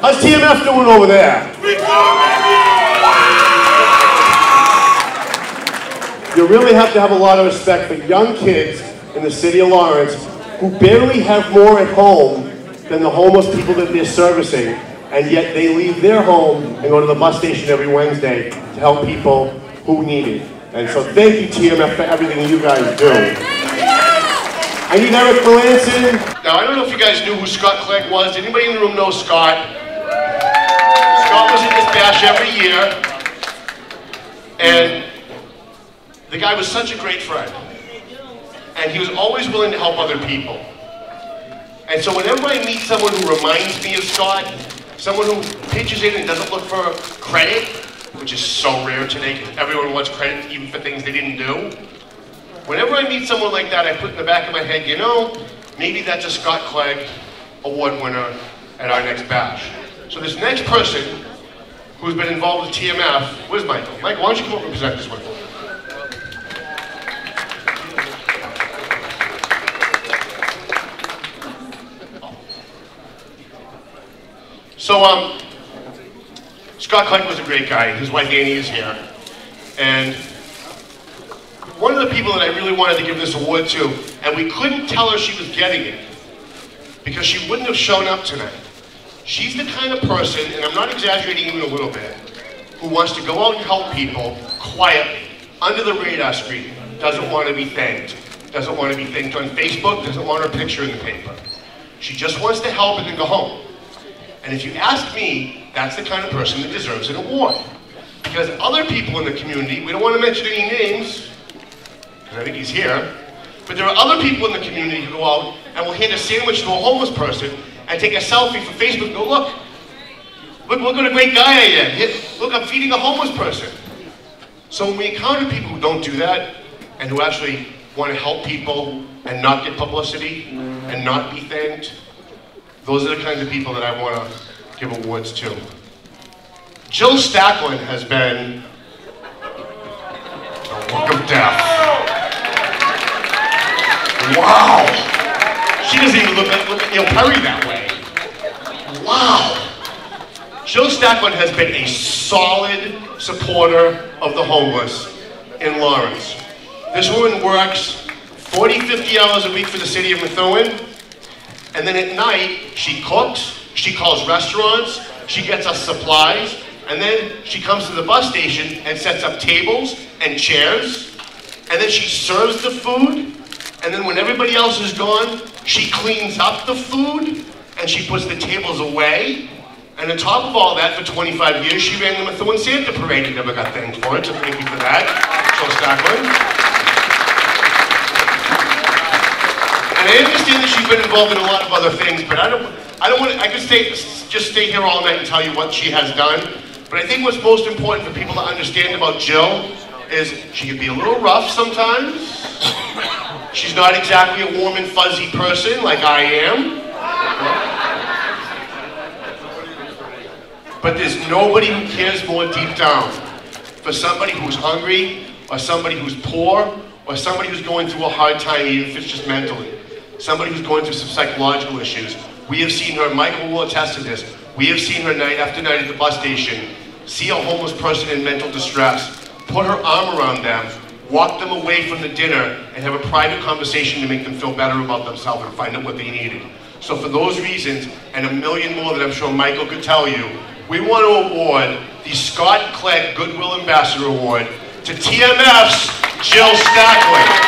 How's TMF doing over there? You really have to have a lot of respect for young kids in the city of Lawrence who barely have more at home than the homeless people that they're servicing, and yet they leave their home and go to the bus station every Wednesday to help people who need it. And so thank you, TMF, for everything you guys do. I need Eric Melanson. Now, I don't know if you guys knew who Scott Clegg was. Did anybody in the room know Scott? Scott was in this bash every year, and the guy was such a great friend. And he was always willing to help other people. And so whenever I meet someone who reminds me of Scott, someone who pitches in and doesn't look for credit, which is so rare today because everyone wants credit even for things they didn't do. Whenever I meet someone like that, I put in the back of my head, you know, maybe that's a Scott Clegg award winner at our next bash. So this next person who's been involved with TMF, where's Michael? Michael, why don't you come up and present this one? So, Scott Clegg was a great guy. His wife Annie is here. And one of the people that I really wanted to give this award to, and we couldn't tell her she was getting it, because she wouldn't have shown up tonight. She's the kind of person, and I'm not exaggerating even a little bit, who wants to go out and help people quietly, under the radar screen, doesn't want to be thanked. Doesn't want to be thanked on Facebook, doesn't want her picture in the paper. She just wants to help and then go home. And if you ask me, that's the kind of person that deserves an award. Because other people in the community, we don't want to mention any names, because I think he's here, but there are other people in the community who go out and will hand a sandwich to a homeless person and take a selfie for Facebook and go, look what a great guy I am. Look, I'm feeding a homeless person. So when we encounter people who don't do that, and who actually want to help people and not get publicity and not be thanked, those are the kinds of people that I want to give awards to. Jill Stackelin has been the look of death. Wow! She doesn't even look at Neil Perry that way. Wow! Jill Stackelin has been a solid supporter of the homeless in Lawrence. This woman works 40, 50 hours a week for the city of Methuen. And then at night, she cooks, she calls restaurants, she gets us supplies, and then she comes to the bus station and sets up tables and chairs, and then she serves the food, and then when everybody else is gone, she cleans up the food, and she puts the tables away, and on top of all that, for 25 years, she ran the Methuen Santa Parade and never got thanked for it, so thank you for that, Jill Stackelin. And I understand that she's been involved in a lot of other things, but I could just stay here all night and tell you what she has done. But I think what's most important for people to understand about Jill is she can be a little rough sometimes. She's not exactly a warm and fuzzy person like I am. But there's nobody who cares more deep down for somebody who's hungry, or somebody who's poor, or somebody who's going through a hard time, even if it's just mentally. Somebody who's going through some psychological issues. We have seen her, Michael will attest to this, we have seen her night after night at the bus station, see a homeless person in mental distress, put her arm around them, walk them away from the dinner, and have a private conversation to make them feel better about themselves and find out what they needed. So for those reasons, and a million more that I'm sure Michael could tell you, we want to award the Scott Clegg Goodwill Ambassador Award to TMF's Jill Stackelin.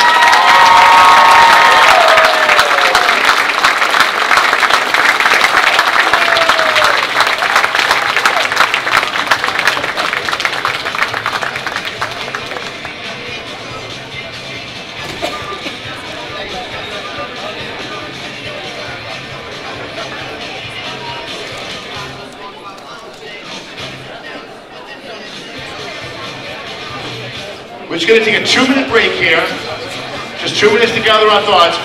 We're just going to take a 2-minute break here, just 2 minutes to gather our thoughts.